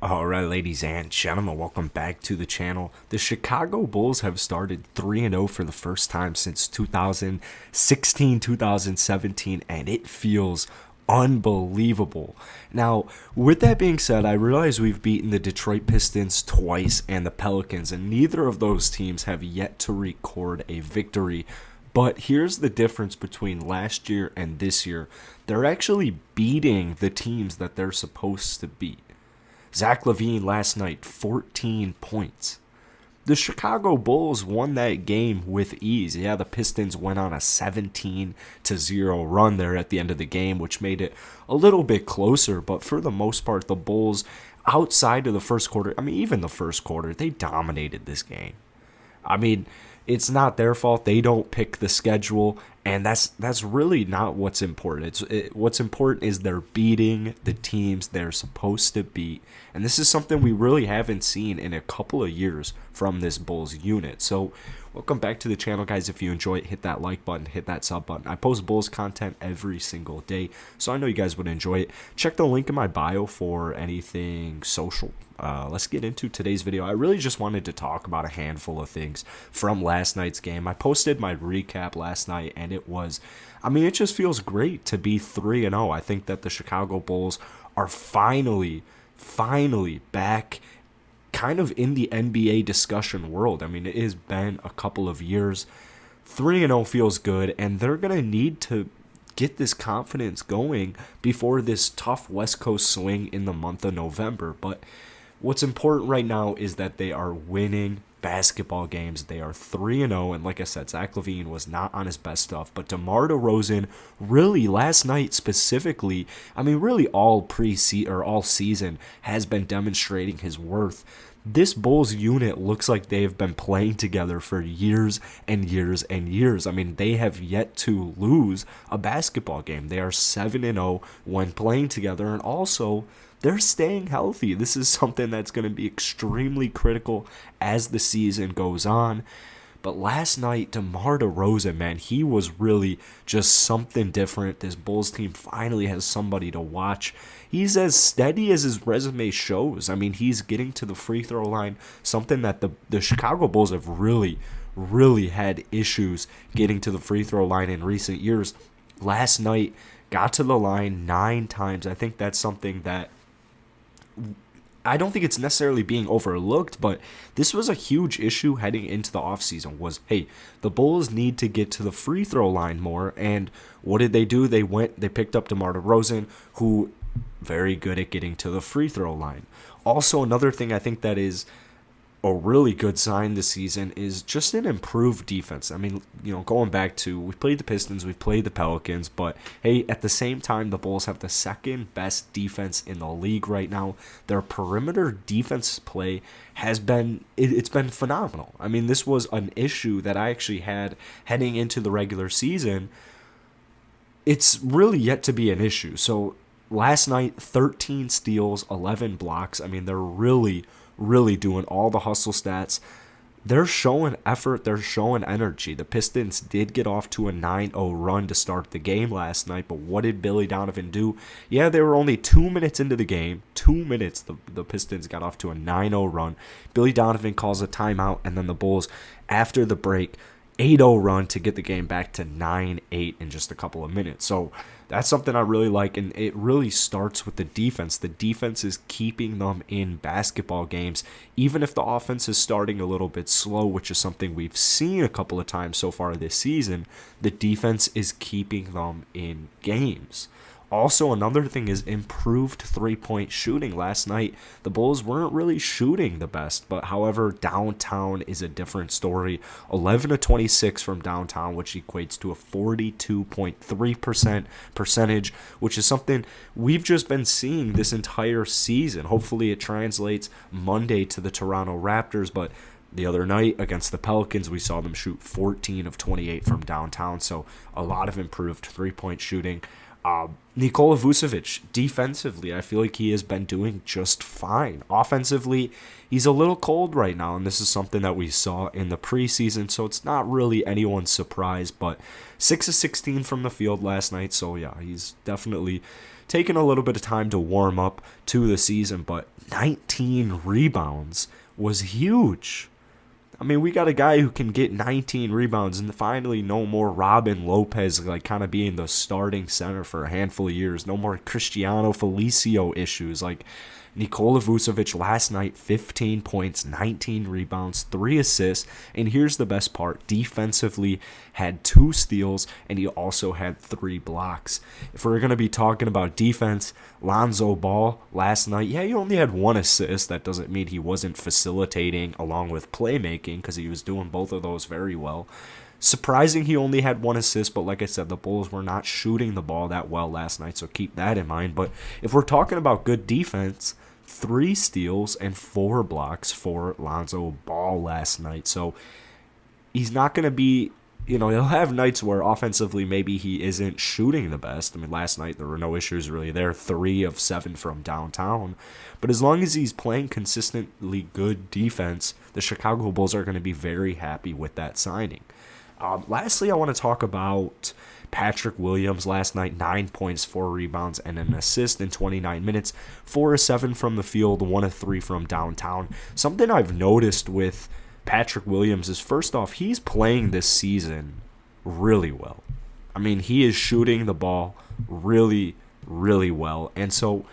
Alright, ladies and gentlemen, welcome back to the channel. The Chicago Bulls have started 3-0 for the first time since 2016, 2017, and it feels unbelievable. Now, with that being said, I realize we've beaten the Detroit Pistons twice and the Pelicans, and neither of those teams have yet to record a victory. But here's the difference between last year and this year. They're actually beating the teams that they're supposed to beat. Zach LaVine last night, 14 points. The Chicago Bulls won that game with ease. Yeah, the Pistons went on a 17-0 run there at the end of the game, which made it a little bit closer. But for the most part, the Bulls, outside of the first quarter, even the first quarter, they dominated this game. It's not their fault. They don't pick the schedule, and that's really not what's important. What's important is they're beating the teams they're supposed to beat, and this is something we really haven't seen in a couple of years from this Bulls unit. So welcome back to the channel, guys. If you enjoy it, hit that like button, hit that sub button. I post Bulls content every single day, so I know you guys would enjoy it. Check the link in my bio for anything social. Let's get into today's video. I really just wanted to talk about a handful of things from last night's game. I posted my recap last night, and it just feels great to be 3-0. I think that the Chicago Bulls are finally back kind of in the NBA discussion world. It has been a couple of years. 3-0 feels good, and they're going to need to get this confidence going before this tough West Coast swing in the month of November. But what's important right now is that they are winning basketball games. They are 3-0, and like I said, Zach LaVine was not on his best stuff, but DeMar DeRozan really last night specifically, really all preseason or all season has been demonstrating his worth. This Bulls unit looks like they've been playing together for years and years and years. They have yet to lose a basketball game. They are 7-0 when playing together, and also they're staying healthy. This is something that's going to be extremely critical as the season goes on. But last night, DeMar DeRozan, man, he was really just something different. This Bulls team finally has somebody to watch. He's as steady as his resume shows. He's getting to the free throw line, something that the Chicago Bulls have really had issues getting to the free throw line in recent years. Last night, got to the line 9 times. I think that's something that I don't think it's necessarily being overlooked, but this was a huge issue heading into the offseason was, hey, the Bulls need to get to the free throw line more. And what did they do? They picked up DeMar DeRozan, who very good at getting to the free throw line. Also, another thing I think that is a really good sign this season is just an improved defense. Going back to, we played the Pistons, we played the Pelicans, but hey, at the same time, the Bulls have the second best defense in the league right now. Their perimeter defense play has been, it's been phenomenal. This was an issue that I actually had heading into the regular season. It's really yet to be an issue. So last night, 13 steals, 11 blocks. They're really doing all the hustle stats. They're showing effort. They're showing energy. The Pistons did get off to a 9-0 run to start the game last night, but what did Billy Donovan do? Yeah, they were only 2 minutes into the game. 2 minutes, the Pistons got off to a 9-0 run. Billy Donovan calls a timeout, and then the Bulls, after the break, 8-0 run to get the game back to 9-8 in just a couple of minutes. So that's something I really like, and it really starts with the defense. The defense is keeping them in basketball games, even if the offense is starting a little bit slow, which is something we've seen a couple of times so far this season. The defense is keeping them in games. Also, another thing is improved three-point shooting. Last night, the Bulls weren't really shooting the best, but however, downtown is a different story. 11 of 26 from downtown, which equates to a 42.3% percentage, which is something we've just been seeing this entire season. Hopefully, it translates Monday to the Toronto Raptors, but the other night against the Pelicans, we saw them shoot 14 of 28 from downtown, so a lot of improved three-point shooting. Nikola Vucevic, defensively, I feel like he has been doing just fine. Offensively, he's a little cold right now, and this is something that we saw in the preseason, so it's not really anyone's surprise, but 6 of 16 from the field last night, so yeah, he's definitely taken a little bit of time to warm up to the season, but 19 rebounds was huge. I mean, we got a guy who can get 19 rebounds, and finally no more Robin Lopez like kind of being the starting center for a handful of years. No more Cristiano Felicio issues. Like Nikola Vucevic last night, 15 points, 19 rebounds, 3 assists, and here's the best part. Defensively, had 2 steals, and he also had 3 blocks. If we're going to be talking about defense, Lonzo Ball last night, yeah, he only had 1 assist. That doesn't mean he wasn't facilitating along with playmaking, because he was doing both of those very well. Surprising he only had 1 assist, but like I said, the Bulls were not shooting the ball that well last night, so keep that in mind. But if we're talking about good defense, 3 steals and 4 blocks for Lonzo Ball last night. So he's not going to be, he'll have nights where offensively maybe he isn't shooting the best. I mean, last night there were no issues really there, 3 of 7 from downtown. But as long as he's playing consistently good defense, the Chicago Bulls are going to be very happy with that signing. Lastly, I want to talk about Patrick Williams last night, 9 points, 4 rebounds, and an assist in 29 minutes, 4 of 7 from the field, 1 of 3 from downtown. Something I've noticed with Patrick Williams is, first off, he's playing this season really well. I mean, he is shooting the ball really, really well. And so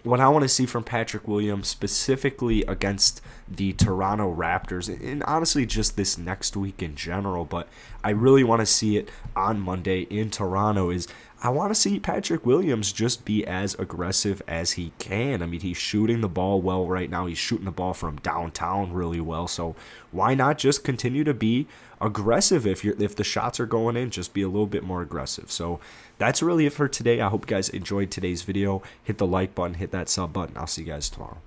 what I want to see from Patrick Williams, specifically against the Toronto Raptors, and honestly just this next week in general, but I really want to see it on Monday in Toronto, is I want to see Patrick Williams just be as aggressive as he can. I mean, he's shooting the ball well right now. He's shooting the ball from downtown really well. So why not just continue to be aggressive? If the shots are going in, just be a little bit more aggressive. So that's really it for today. I hope you guys enjoyed today's video. Hit the like button, hit that sub button. I'll see you guys tomorrow.